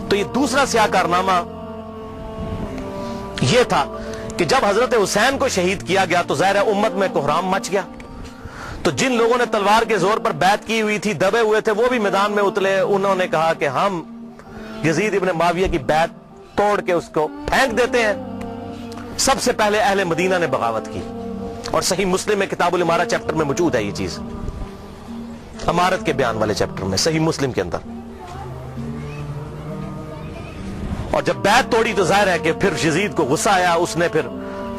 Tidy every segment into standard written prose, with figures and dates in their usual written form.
تو یہ دوسرا سیاہ کارنامہ یہ تھا کہ جب حضرت حسین کو شہید کیا گیا تو ظاہر امت میں کوہرام مچ گیا، تو جن لوگوں نے تلوار کے زور پر بیعت کی ہوئی تھی، دبے ہوئے تھے، وہ بھی میدان میں اترے. انہوں نے کہا کہ ہم یزید ابن معاویہ کی بیعت توڑ کے اس کو پھینک دیتے ہیں. سب سے پہلے اہل مدینہ نے بغاوت کی، اور صحیح مسلم میں کتاب الامارہ چیپٹر میں موجود ہے یہ چیز، امارت کے بیان والے چیپٹر میں صحیح مسلم کے اندر. اور جب بیعت توڑی تو ظاہر ہے کہ پھر یزید کو غصہ آیا، اس نے پھر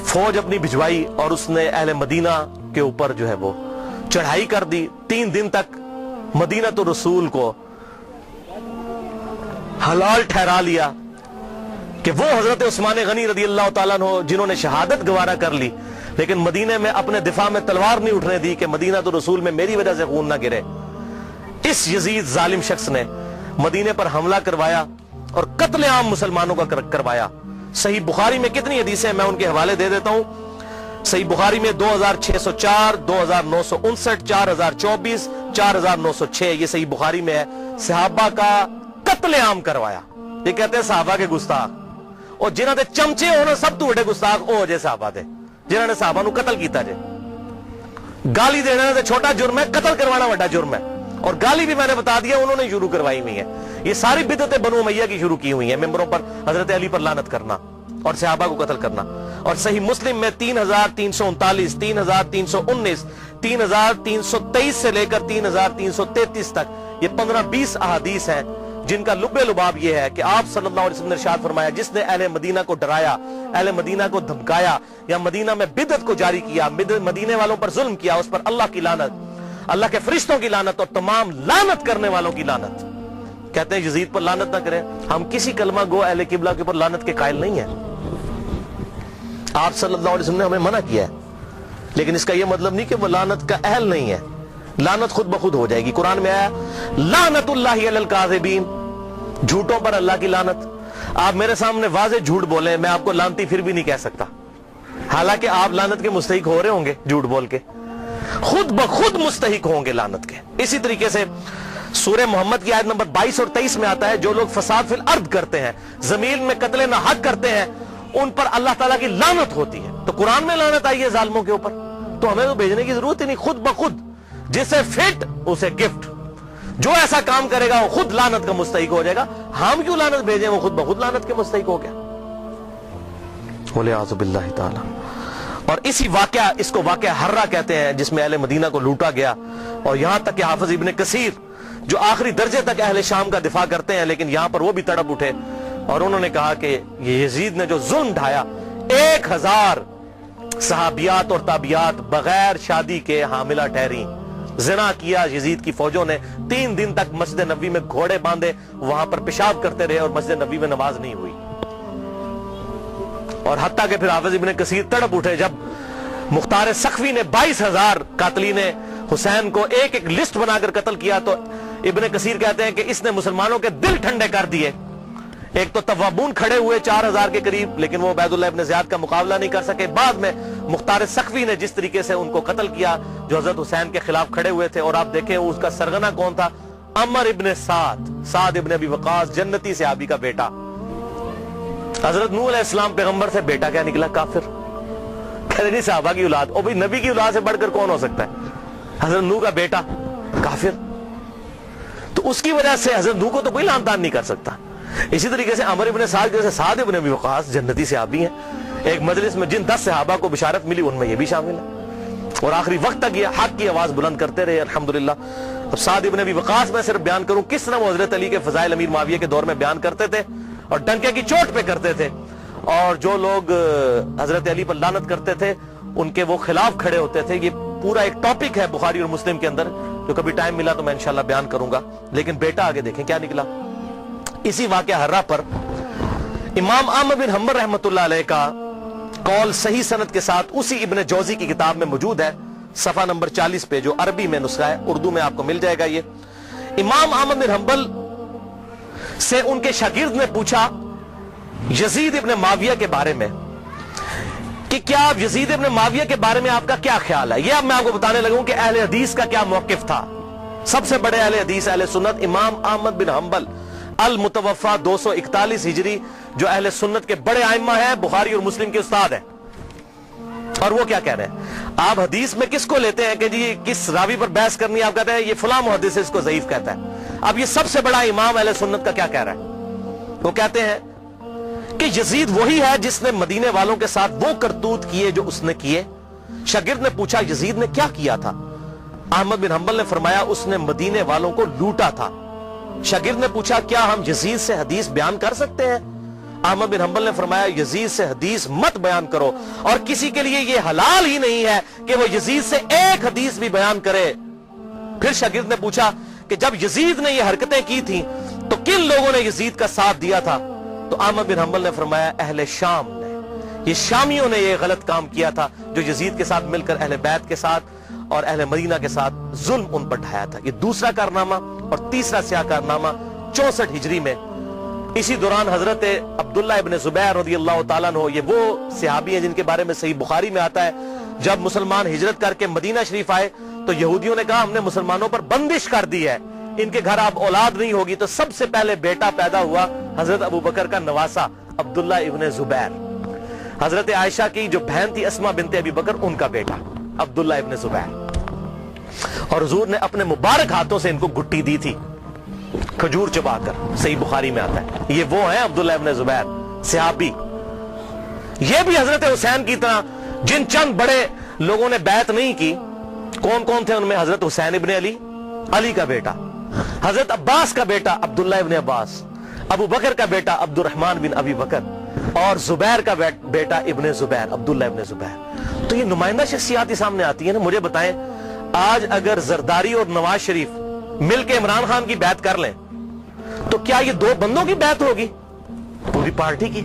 فوج اپنی بھجوائی اور اس نے اہل مدینہ کے اوپر جو ہے وہ چڑھائی کر دی. 3 دن تک مدینہ تو رسول کو حلال ٹھہرا لیا کہ وہ حضرت عثمان غنی رضی اللہ تعالیٰ عنہ جنہوں نے شہادت گوارا کر لی، لیکن مدینے میں اپنے دفاع میں تلوار نہیں اٹھنے دی کہ مدینہ تو رسول میں میری وجہ سے خون نہ گرے. اس یزید ظالم شخص نے مدینے پر حملہ کروایا اور قتل عام مسلمانوں کا کروایا. صحیح بخاری میں کتنی حدیثیں میں ان کے حوالے دے دیتا ہوں. صحیح بخاری میں 2604، 2959، 4024، 4906 یہ صحیح بخاری میں ہے. صحابہ کا قتل عام کروایا. یہ کہتے ہیں صحابہ کے گستاخ، اور جنہاں دے چمچے ہونا سب تو بڑے گستاخ او جے صحابہ دے جنہاں نے صحابہ نو قتل کیتا جے. گالی دینا تے چھوٹا جرم ہے، قتل کروانا بڑا جرم ہے. اور گالی بھی میں نے بتا دیا انہوں نے شروع کروائی ہوئی ہے. یہ ساری بدعتیں بنو امیہ کی شروع کی ہوئی ہیں، ممبروں پر حضرت علی پر لعنت کرنا اور صحابہ کو قتل کرنا. اور صحیح مسلم میں 3339، 3319، 3323 سے لے کر 3333 تک یہ 15-20 احادیث ہیں جن کا لب لباب یہ ہے کہ آپ صلی اللہ علیہ وسلم نے ارشاد فرمایا جس نے اہل مدینہ کو ڈرایا، اہل مدینہ کو دھمکایا یا مدینہ میں بدعت کو جاری کیا، مدینے والوں پر ظلم کیا، اس پر اللہ کی لعنت، اللہ کے فرشتوں کی لعنت اور تمام لعنت کرنے والوں کی لعنت. کہتے ہیں یزید پر لعنت نہ کریں. ہم کسی کلمہ گو اہل قبلہ کے اوپر لعنت کے قائل نہیں ہیں. آپ صلی اللہ علیہ وسلم نے ہمیں منع کیا ہے، لیکن اس کا یہ مطلب نہیں کہ وہ لعنت کا اہل نہیں ہے. لعنت خود بخود ہو جائے گی. قرآن میں آیا لعنت اللہ علی الکاذبین، جھوٹوں پر اللہ کی لعنت. آپ میرے سامنے واضح جھوٹ بولیں، میں آپ کو لعنتی پھر بھی نہیں کہہ سکتا، حالانکہ آپ لعنت کے مستحق ہو رہے ہوں گے. جھوٹ بول کے خود بخود مستحق ہوں گے لعنت کے. اسی طریقے سے سورہ محمد کی آیت نمبر 22 اور 23 میں آتا ہے جو لوگ فساد فی الارض کرتے ہیں، زمین میں قتل نہ حق کرتے ہیں، ان پر اللہ تعالیٰ کی لعنت ہوتی ہے. تو قرآن میں لعنت آئی ہے ظالموں کے اوپر، تو ہمیں تو بھیجنے کی ضرورت ہی نہیں. خود بخود جسے فٹ اسے گفٹ، جو ایسا کام کرے گا وہ خود لعنت کا مستحق ہو جائے گا. ہم کیوں لعنت بھیجیں، وہ خود بخود لعنت کے مستحق ہو گیا. والعیاذ باللہ تعالی. اور اسی واقعہ، اس کو واقعہ حرہ کہتے ہیں، جس میں اہل مدینہ کو لوٹا گیا. اور یہاں تک کہ حافظ ابن کثیر جو آخری درجے تک اہل شام کا دفاع کرتے ہیں، لیکن یہاں پر وہ بھی تڑپ اٹھے اور انہوں نے کہا کہ یہ یزید نے جو ظلم ڈھایا، 1000 صحابیات اور تابعیات بغیر شادی کے حاملہ ٹھہری، زنا کیا یزید کی فوجوں نے. 3 دن تک مسجد نبوی میں گھوڑے باندھے وہاں پر پیشاب کرتے رہے اور مسجد نبوی میں نماز نہیں ہوئی. اور حتیٰ کہ پھر حافظ ابن کثیر تڑپ اٹھے جب مختار سخوی نے 22,000 قاتلین حسین کو ایک ایک لسٹ بنا کر قتل کیا، تو ابن کثیر کہتے ہیں کہ اس نے مسلمانوں کے دل ٹھنڈے کر دیے. ایک تو توابون کھڑے ہوئے 4000 کے قریب، لیکن وہ عبید اللہ ابن زیاد کا مقابلہ نہیں کر سکے. بعد میں مختار سخوی نے جس طریقے سے ان کو قتل کیا جو حضرت حسین کے خلاف کھڑے ہوئے تھے. اور آپ دیکھیں اس کا سرغنہ کون تھا؟ عمر ابن سعد ابن ابی وقاص، جنتی صحابی کا بیٹا. حضرت نوح علیہ السلام پیغمبر سے بیٹا کیا نکلا؟ کافر. کہتے نہیں صحابہ کی اولاد، او بھئی نبی کی اولاد سے بڑھ کر کون ہو سکتا ہے؟ حضرت نوح کا بیٹا کافر. تو اس کی وجہ سے حضرت نوح کو تو کوئی لعن طعن نہیں کر سکتا. اسی طریقے سے عمر ابن سعد جیسے سعد ابن ابی وقاص جنتی صحابی ہیں. ایک مجلس میں جن 10 صحابہ کو بشارت ملی ان میں یہ بھی شامل ہے، اور آخری وقت تک یہ حق کی آواز بلند کرتے رہے الحمدللہ. اب سعد ابن ابی وقاص میں صرف بیان کروں کس طرح وہ حضرت علی کے فضائل امیر معاویہ کے دور میں بیان کرتے تھے اور ڈنکے کی چوٹ پہ کرتے تھے، اور جو لوگ حضرت علی پر لعنت کرتے تھے ان کے وہ خلاف کھڑے ہوتے تھے. یہ پورا ایک ٹاپک ہے بخاری اور مسلم کے اندر، جو کبھی ٹائم ملا تو میں انشاءاللہ بیان کروں گا. لیکن بیٹا آگے دیکھیں کیا نکلا. اسی واقعہ حرہ پر امام احمد بن حنبل رحمۃ اللہ علیہ کا قول صحیح سند کے ساتھ اسی ابن جوزی کی کتاب میں موجود ہے، صفحہ نمبر 40 پہ، جو عربی میں نسخہ ہے، اردو میں آپ کو مل جائے گا. یہ امام احمد بن حنبل سے ان کے شاگرد نے پوچھا یزید ابن معاویہ کے بارے میں کہ کیا آپ یزید ابن معاویہ کے بارے میں آپ کا کیا خیال ہے. یہ اب میں آپ کو بتانے لگوں کہ اہل حدیث کا کیا موقف تھا. سب سے بڑے اہل حدیث اہل سنت امام احمد بن حنبل المتوفا 241 ہجری، جو اہل سنت کے بڑے ائمہ ہیں، بخاری اور مسلم کے استاد ہیں. اور وہ کیا کہہ رہے ہیں؟ آپ حدیث میں کس کو لیتے ہیں کہ جی کس راوی پر بحث کرنی ہے؟ آپ کہتے ہیں یہ فلاں محدث ہے، اس کو ضعیف کہتا ہے. اب یہ سب سے بڑا امام اہل سنت کا کیا کہہ رہا ہے؟ وہ کہتے ہیں کہ یزید وہی ہے جس نے مدینے والوں کے ساتھ وہ کرتوت کیے جو اس نے کیے. شاگرد نے پوچھا یزید نے کیا کیا تھا؟ احمد بن حنبل نے فرمایا اس نے مدینے والوں کو لوٹا تھا. شاگرد نے پوچھا کیا ہم یزید سے حدیث بیان کر سکتے ہیں؟ احمد بن حنبل نے فرمایا یزید سے حدیث مت بیان کرو، اور کسی کے لیے یہ حلال ہی نہیں ہے کہ وہ یزید سے ایک حدیث بھی بیان کرے. پھر شاگرد نے پوچھا کہ جب یزید نے یہ حرکتیں کی تھیں تو کن لوگوں نے یزید کا ساتھ دیا تھا؟ تو احمد بن حنبل نے فرمایا اہل شام نے، یہ شامیوں نے یہ غلط کام کیا تھا جو یزید کے ساتھ مل کر اہل بیت کے ساتھ اور اہل مدینہ کے ساتھ ظلم ان پر ڈھایا تھا. یہ دوسرا کارنامہ. اور تیسرا سیاہ کارنامہ 64 ہجری میں اسی دوران حضرت عبداللہ ابن زبیر رضی اللہ تعالیٰ عنہ، یہ وہ صحابی ہیں جن کے بارے میں صحیح بخاری میں آتا ہے جب مسلمان ہجرت کر کے مدینہ شریف آئے تو یہودیوں نے کہا ہم نے مسلمانوں پر بندش کر دی ہے، ان کے گھر اب اولاد نہیں ہوگی. تو سب سے پہلے بیٹا پیدا ہوا حضرت ابو بکر کا نواسا عبداللہ ابن زبیر. حضرت عائشہ کی جو بہن تھی اسما بنت ابی بکر، ان کا بیٹا عبداللہ ابن زبیر. اور حضور نے اپنے مبارک ہاتھوں سے ان کو گٹی دی تھی کھجور چبا کر، صحیح بخاری میں آتا ہے. یہ وہ ہیں عبداللہ ابن زبیر صحابی. یہ بھی حضرت حسین کی طرح جن چند بڑے لوگوں نے بیعت نہیں کی. کون کون تھے ان میں؟ حضرت حسین ابن علی، علی کا بیٹا، حضرت عباس کا بیٹا عبداللہ ابن عباس، ابو بکر کا بیٹا عبد الرحمن بن ابی بکر، اور زبیر کا بیٹا ابن زبیر، عبداللہ ابن زبیر. تو یہ نمائندہ شخصیات ہی سامنے آتی ہیں نا. مجھے بتائیں آج اگر زرداری اور نواز شریف مل کے عمران خان کی بیعت کر لیں تو کیا یہ دو بندوں کی بیعت ہوگی؟ پوری پارٹی کی.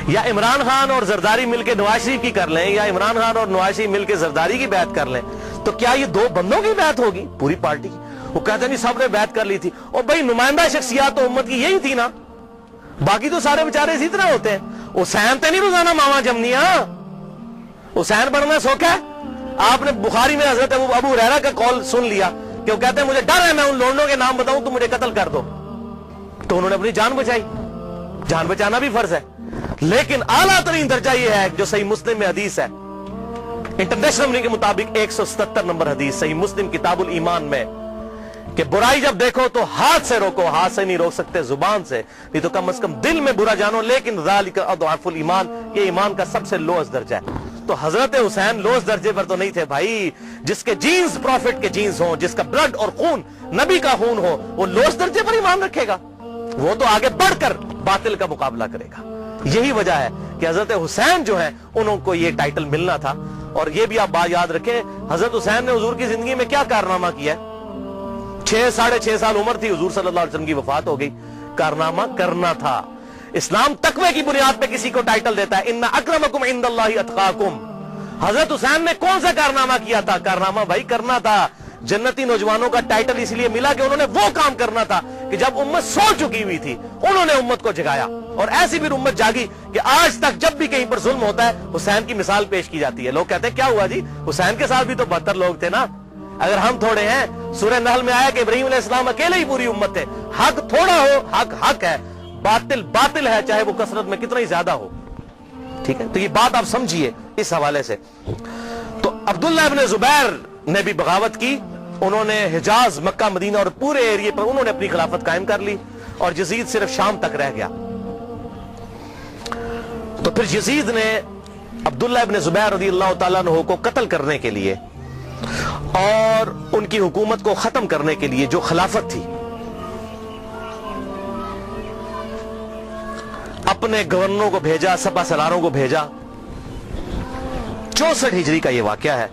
یا عمران خان اور زرداری مل کے نواز شریف کی کر لیں، یا عمران خان اور نواز شریف مل کے زرداری کی بیعت کر لیں تو کیا یہ دو بندوں کی بیعت ہوگی؟ پوری پارٹی کی. وہ کہتے ہیں نہیں سب نے بیعت کر لی تھی. اور بھائی نمائندہ شخصیات تو امت کی یہی تھی نا، باقی تو سارے بیچارے اسی طرح ہوتے ہیں. حسین تے نہیں روزانہ ماما جمنیاں، حسین بننا سوکھا ہے. آپ نے بخاری میں حضرت ابو ہریرہ کا قول سن لیا کہ وہ کہتے ہیں مجھے ڈر ہے میں ان لوگوں کے نام بتاؤں تو مجھے قتل کر دو. تو انہوں نے اپنی جان بچائی. جان بچانا بھی فرض ہے، لیکن اعلیٰ ترین درجہ یہ ہے جو صحیح مسلم میں حدیث ہے، انٹرنیشنل نمبر کے مطابق 177 نمبر حدیث صحیح مسلم کتاب الایمان میں، کہ برائی جب دیکھو تو ہاتھ سے روکو. ہاتھ سے نہیں روک سکتے، زبان سے، نہیں تو کم از کم دل میں برا جانو. لیکن ذالک اضعف الایمان، یہ ایمان کا سب سے لوز درجہ ہے. تو حضرت حسین لوز درجے پر تو نہیں تھے بھائی. جس کے جینز پروفٹ کے جینز ہوں، جس کا بلڈ اور خون نبی کا خون ہو، وہ لوز درجے پر ایمان رکھے گا؟ وہ تو آگے بڑھ کر باطل کا مقابلہ کرے گا. یہی وجہ ہے کہ حضرت حسین جو ہیں انہوں کو یہ ٹائٹل ملنا تھا. اور یہ بھی آپ بات یاد رکھیں، حضرت حسین نے حضور کی زندگی میں کیا کارنامہ کیا ہے؟ 6.5 سال عمر تھی، حضور صلی اللہ علیہ وسلم کی وفات ہو گئی. کارنامہ کرنا تھا. اسلام تقوی کی بنیاد پہ کسی کو ٹائٹل دیتا ہے، ان اکرمکم عند اللہ اتقاکم. حضرت حسین نے کون سا کارنامہ کیا تھا؟ کارنامہ بھائی کرنا تھا. جنتی نوجوانوں کا ٹائٹل اس لیے ملا کہ انہوں نے وہ کام کرنا تھا کہ جب امت سو چکی ہوئی تھی انہوں نے امت کو جگایا. اور ایسی بھی امت جاگی کہ آج تک جب بھی کہیں پر ظلم ہوتا ہے حسین کی مثال پیش کی جاتی ہے. لوگ کہتے ہیں کیا ہوا جی، حسین کے ساتھ بھی تو 72 لوگ تھے نا، اگر ہم تھوڑے ہیں. سورہ نحل میں آیا کہ ابراہیم علیہ السلام اکیلے ہی پوری امت تھے. حق تھوڑا ہو، حق حق ہے، باطل باطل ہے، چاہے وہ کثرت میں کتنا ہی زیادہ ہو. ٹھیک ہے، تو یہ بات آپ سمجھیے اس حوالے سے. تو عبداللہ ابن زبیر نے بھی بغاوت کی. انہوں نے حجاز، مکہ، مدینہ اور پورے ایریے پر انہوں نے اپنی خلافت قائم کر لی، اور یزید صرف شام تک رہ گیا. تو پھر یزید نے عبداللہ ابن زبیر رضی اللہ تعالیٰ عنہ کو قتل کرنے کے لیے اور ان کی حکومت کو ختم کرنے کے لیے جو خلافت تھی، اپنے گورنروں کو بھیجا، سپہ سالاروں کو بھیجا. 64 ہجری کا یہ واقعہ ہے.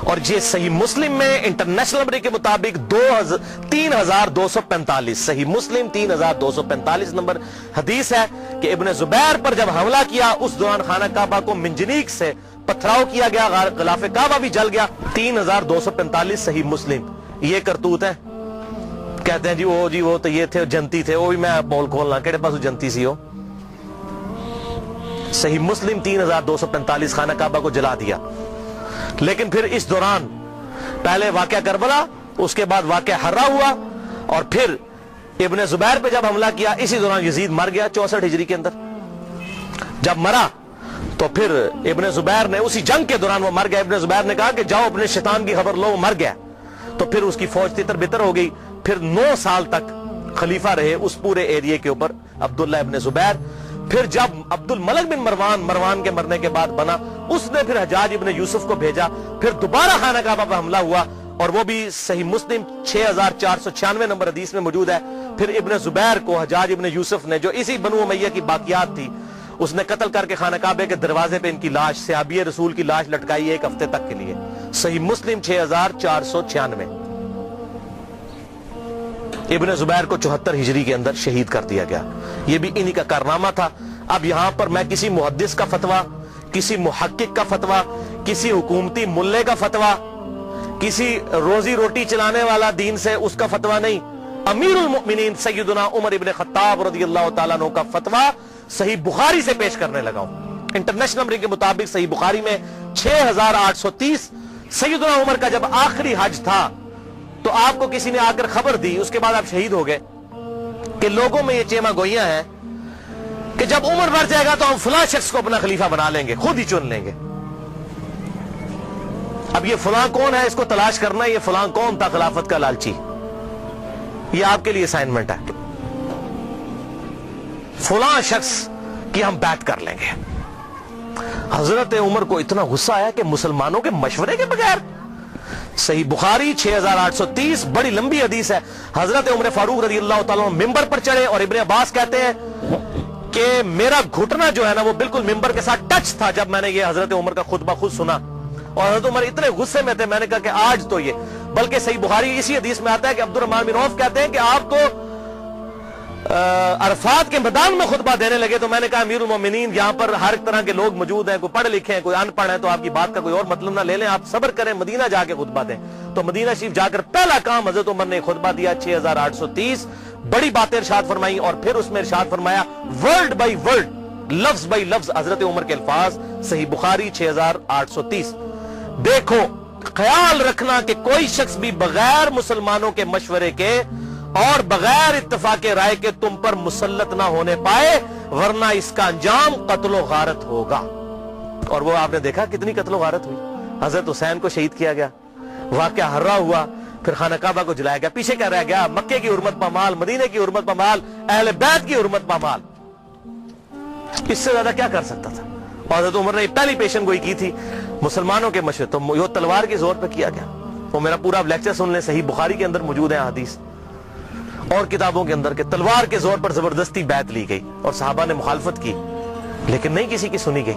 اور یہ صحیح مسلم میں انٹرنیشنل نمبر کے مطابق 3245 صحیح مسلم 3245 نمبر حدیث ہے کہ ابن زبیر پر جب حملہ کیا اس دوران خانہ کعبہ کو منجنیق سے پتھراؤ کیا گیا، غلاف کعبہ بھی جل گیا. 3245 صحیح مسلم. یہ کرتوت ہے. کہتے ہیں جی وہ تو یہ تھے جنتی تھے. وہ بھی میں بول کھولنا کہڑے پاس جنتی سی ہو. صحیح مسلم 3245 خانہ کعبہ کو جلا دیا. لیکن پھر اس دوران پہلے واقعہ کربلا، اس کے بعد واقعہ ہرا ہوا، اور پھر ابن زبیر پہ جب حملہ کیا اسی دوران یزید مر گیا 64 ہجری کے اندر. جب مرا تو پھر ابن زبیر نے اسی جنگ کے دوران وہ مر گیا. ابن زبیر نے کہا کہ جاؤ اپنے شیطان کی خبر لو, وہ مر گیا. تو پھر اس کی فوج تتر بتر ہو گئی. پھر 9 سال تک خلیفہ رہے اس پورے ایریے کے اوپر عبداللہ ابن زبیر. پھر جب عبد الملک بن مروان کے مرنے کے بعد بنا, اس نے پھر حجاج ابن یوسف کو بھیجا. پھر دوبارہ خانہ کعبہ پر حملہ ہوا, اور وہ بھی صحیح مسلم 6496 نمبر حدیث میں موجود ہے. پھر ابن زبیر کو حجاج ابن یوسف نے, جو اسی بنو امیہ کی باقیات تھی, اس نے قتل کر کے خانہ کعبے کے دروازے پہ ان کی لاش, صحابی رسول کی لاش لٹکائی 1 ہفتے تک کے لیے. صحیح مسلم 6496. ابن زبیر کو 74 ہجری کے اندر شہید کر دیا گیا. یہ بھی انہی کا کارنامہ تھا. اب یہاں پر میں کسی محدث کا فتویٰ, کسی محقق کا فتویٰ, کسی حکومتی ملے کا فتویٰ, کسی روزی روٹی چلانے والا دین سے اس کا فتویٰ نہیں, امیر المؤمنین سیدنا عمر ابن خطاب رضی اللہ تعالیٰ عنہ کا فتویٰ صحیح بخاری سے پیش کرنے لگا ہوں. انٹرنیشنل نمبر کے مطابق صحیح بخاری میں 6830. سیدنا عمر کا جب آخری حج تھا تو آپ کو کسی نے آ کر خبر دی, اس کے بعد آپ شہید ہو گئے, کہ لوگوں میں یہ چیما گوئیاں ہیں کہ جب عمر مر جائے گا تو ہم فلاں شخص کو اپنا خلیفہ بنا لیں گے, خود ہی چن لیں گے. اب یہ فلاں کون ہے, اس کو تلاش کرنا. یہ فلاں کون تھا خلافت کا لالچی؟ یہ آپ کے لیے اسائنمنٹ ہے. فلاں شخص کی ہم بیعت کر لیں گے. حضرت عمر کو اتنا غصہ آیا کہ مسلمانوں کے مشورے کے بغیر. صحیح بخاری 6830, بڑی لمبی حدیث ہے. حضرت عمر فاروق رضی اللہ تعالیٰ عنہ ممبر پر چڑھے, اور ابن عباس کہتے ہیں کہ میرا گھٹنا جو ہے نا وہ بالکل ممبر کے ساتھ ٹچ تھا جب میں نے یہ حضرت عمر کا خطبہ خود سنا. اور حضرت عمر اتنے غصے میں تھے, میں نے کہا کہ آج تو یہ, بلکہ صحیح بخاری اسی حدیث میں آتا ہے کہ عبد الرحمن بن عوف کہتے ہیں کہ آپ تو عرفات کے میدان میں خطبہ دینے لگے. تو میں نے کہا امیر المومنین, یہاں پر ہر طرح کے لوگ موجود ہیں, کوئی پڑھے لکھے ہیں, کوئی ان پڑھ ہے, تو آپ کی بات کا کوئی اور مطلب نہ لے لیں, آپ صبر کریں, مدینہ جا کے خطبہ دیں. تو مدینہ شریف جا کر پہلا کام حضرت عمر نے خطبہ دیا 6830. بڑی باتیں ارشاد فرمائی, اور پھر اس میں ارشاد فرمایا ورڈ بائی ورڈ, لفظ بائی لفظ حضرت عمر کے الفاظ. صحیح بخاری 6830. دیکھو, خیال رکھنا کہ کوئی شخص بھی بغیر مسلمانوں کے مشورے کے اور بغیر اتفاق رائے کے تم پر مسلط نہ ہونے پائے, ورنہ اس کا انجام قتل و غارت ہوگا. اور وہ آپ نے دیکھا کتنی قتل و غارت ہوئی. حضرت حسین کو شہید کیا گیا, واقعہ ہررا ہوا, پھر خانہ کعبہ کو جلایا گیا. پیچھے کیا رہ گیا؟ مکے کی حرمت پامال, مدینے کی حرمت پامال, اہل بیت کی حرمت پامال. اس سے زیادہ کیا کر سکتا تھا؟ حضرت عمر نے پہلی پیشن گوئی کی تھی مسلمانوں کے مشورے, تو وہ تلوار کے زور پہ کیا گیا. وہ میرا پورا لیکچر سن لیں, صحیح بخاری کے اندر موجود ہے حدیث اور کتابوں کے اندر, کہ تلوار کے زور پر زبردستی بیعت لی گئی, اور صحابہ نے مخالفت کی لیکن نہیں کسی کی سنی گئی.